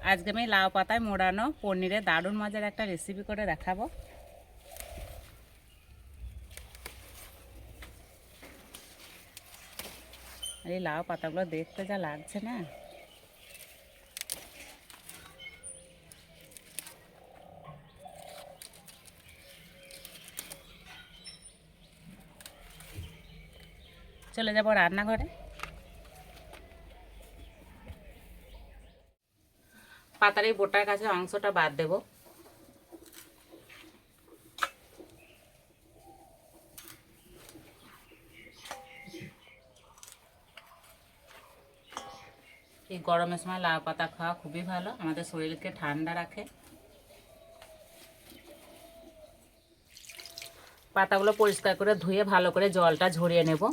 আজকে আমি লাউ পাতায় মোড়ানো পনিরের দারুণ মজার একটা রেসিপি করে দেখাবো। এই লাউ পাতাগুলো দেখতে যা লাগছে না, চলে যাবো রান্নাঘরে। পাতার এই বোটার কাছে অংশটা বাদ দেব। এই গরমের সময় লাউ পাতা খাওয়া খুবই ভালো, আমাদের শরীরকে ঠান্ডা রাখে। পাতাগুলো পরিষ্কার করে ধুয়ে ভালো করে জলটা ঝরিয়ে নেব।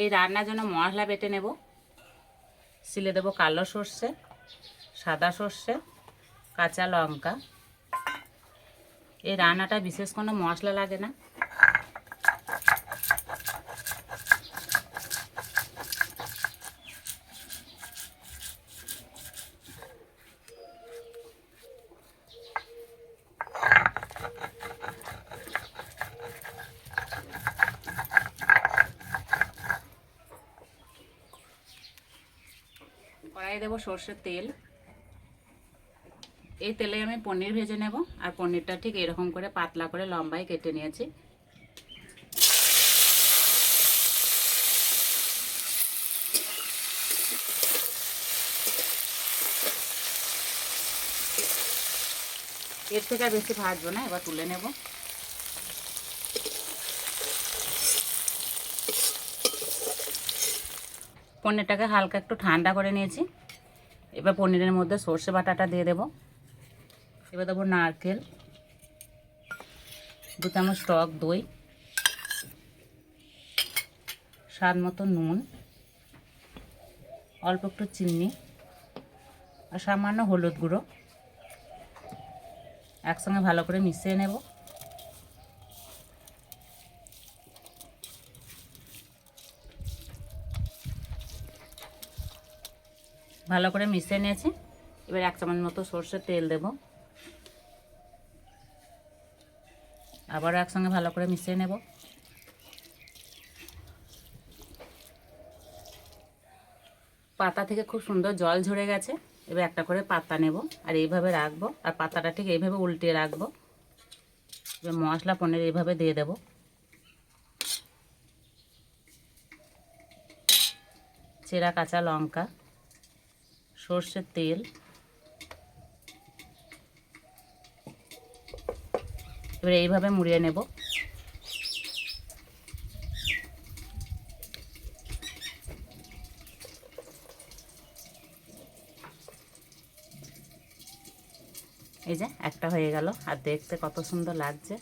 এই রান্নার জন্য মশলা বেটে নেব। সিলে দেব কালো সর্ষে, সাদা সর্ষে, কাঁচা লঙ্কা। এই রান্নাটা বিশেষ কোনো মশলা লাগে না। কড়াইয়ে দেবো সর্ষের তেল। এই তেলে আমি পনির ভেজে নেব। আর পনিরটা ঠিক এরকম করে পাতলা করে লম্বায় কেটে নিয়েছি। এর থেকে আর বেশি ভাজবো না, এবার তুলে নেব। পনিরটাকে হালকা একটু ঠান্ডা করে নিয়েছি। এবার পনিরের মধ্যে সর্ষে বাটাটা দিয়ে দেব। এবার দেবো নারকেল, 2 চামচ টক দই, স্বাদ মতো নুন, অল্প একটু চিনি আর সামান্য হলুদ গুঁড়ো একসঙ্গে ভালো করে মিশিয়ে নেব। ভালো করে মিশিয়ে নিয়েছি। এবার 1 চামচ মতো সর্ষের তেল দেব। আবারও একসঙ্গে ভালো করে মিশিয়ে নেব। পাতা থেকে খুব সুন্দর জল ঝরে গেছে। এবার একটা করে পাতা নেব আর এইভাবে রাখবো, আর পাতাটা ঠিক এইভাবে উল্টিয়ে রাখবো। এবার মশলা পনির এইভাবে দিয়ে দেব। চেরা কাঁচা লঙ্কা, সর্ষের তেল, এবার এইভাবে মুড়িয়ে নেব। এই যে একটা হয়ে গেল, আর দেখতে কত সুন্দর লাগছে।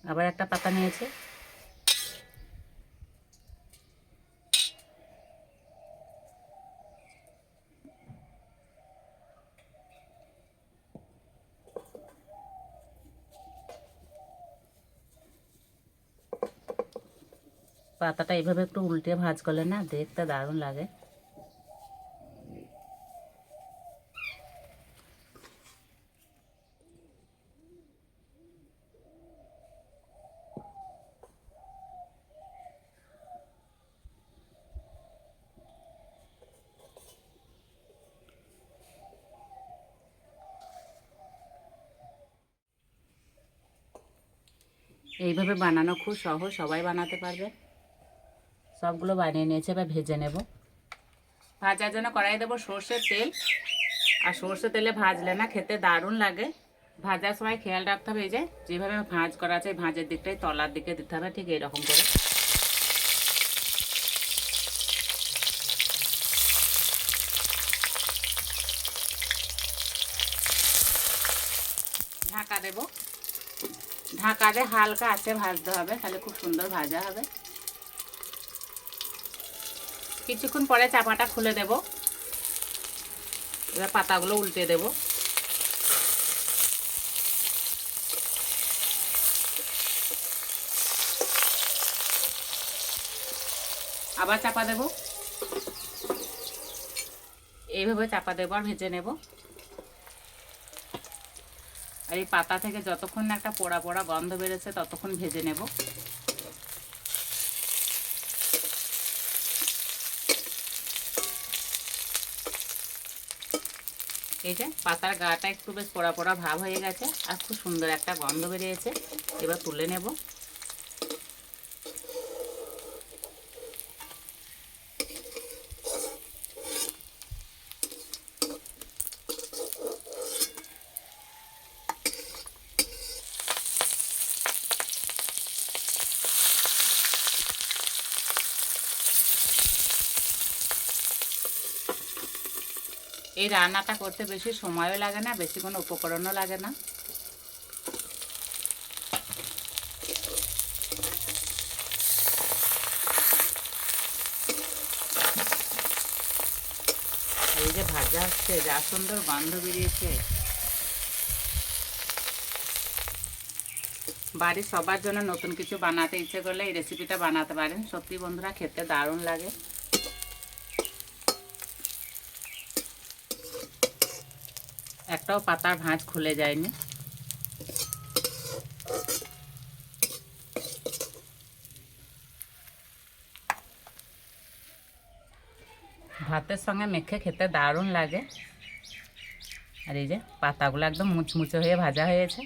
আবার একটা পাতা নিয়েছি। পাতাটা এইভাবে একটু উল্টে ভাজ করলে না দেখতে দারুণ লাগে। এইভাবে বানানো খুব সহজ, সবাই বানাতে পারবে। সবগুলো বানিয়ে নিয়েছে, এবার ভেজে নেব। ভাজার জন্য কড়াই দেবো সর্ষের তেল। আর সর্ষের তেলে ভাজলে না খেতে দারুণ লাগে। ভাজার সময় খেয়াল রাখতে হবে, এই যে যেভাবে ভাঁজ করা আছে ভাঁজের দিকটাই তলার দিকে দিতে হবে, ঠিক এইরকম করে। ঢাকা দেব। ঢাকা দিয়ে হালকা আঁচে ভাজতে হবে, তাহলে খুব সুন্দর ভাজা হবে। কিছুক্ষণ পরে চাপাটা খুলে দেব। এবার পাতাগুলো উল্টে দেব। আবার চাপা দেব, এইভাবে চাপা দেবো আর ভেজে নেব। আর এই পাতা থেকে যতক্ষণ না একটা পোড়া পোড়া গন্ধ বেরোচ্ছে ততক্ষণ ভেজে নেব। এই যে পাতার গাটা একটু বেশ পোড়া পোড়া ভাব হয়ে গেছে আর খুব সুন্দর একটা গন্ধ বেরিয়েছে। এবার তুলে নেব। এই রান্নাটা করতে বেশি সময়ও লাগে না, বেশি কোনো উপকরণও লাগে না। এই যে ভাজা হচ্ছে, যা সুন্দর গন্ধ বেরিয়েছে। বাড়ির সবার জন্য নতুন কিছু বানাতে ইচ্ছে করলে এই রেসিপিটা বানাতে পারেন। সত্যি বন্ধুরা খেতে দারুণ লাগে। একটাও পাতার ভাঁজ খুলে যায়নি। ভাতের সঙ্গে মেখে খেতে দারুণ লাগে। আর এই যে পাতাগুলো একদম মুচমুচে হয়ে ভাজা হয়েছে।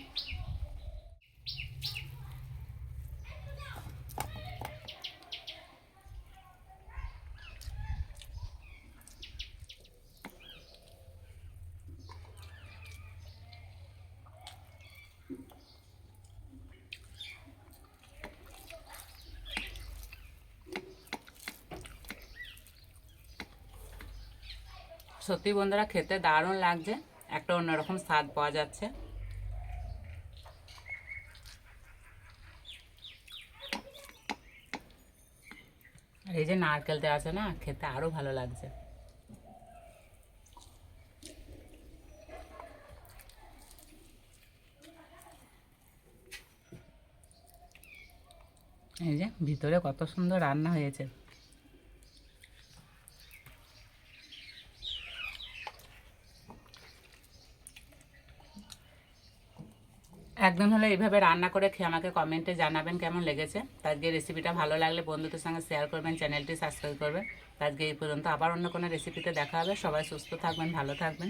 সত্যি বন্ধুরা খেতে দারুণ লাগছে, একটা অন্যরকম স্বাদ পাওয়া যাচ্ছে। আর এই যে নারকেল দেওয়া আছে না, খেতে আরো ভালো লাগছে। এই যে ভিতরে কত সুন্দর রান্না হয়েছে। একদিন হলে এইভাবে রান্না করে খেয়ে আমাকে কমেন্টে জানাবেন কেমন লেগেছে। আজকে রেসিপিটা ভালো লাগলে বন্ধুদের সঙ্গে শেয়ার করবেন, চ্যানেলটি সাবস্ক্রাইব করবেন। আজকে এই পর্যন্ত, আবার অন্য কোনো রেসিপিতে দেখা হবে। সবাই সুস্থ থাকবেন, ভালো থাকবেন।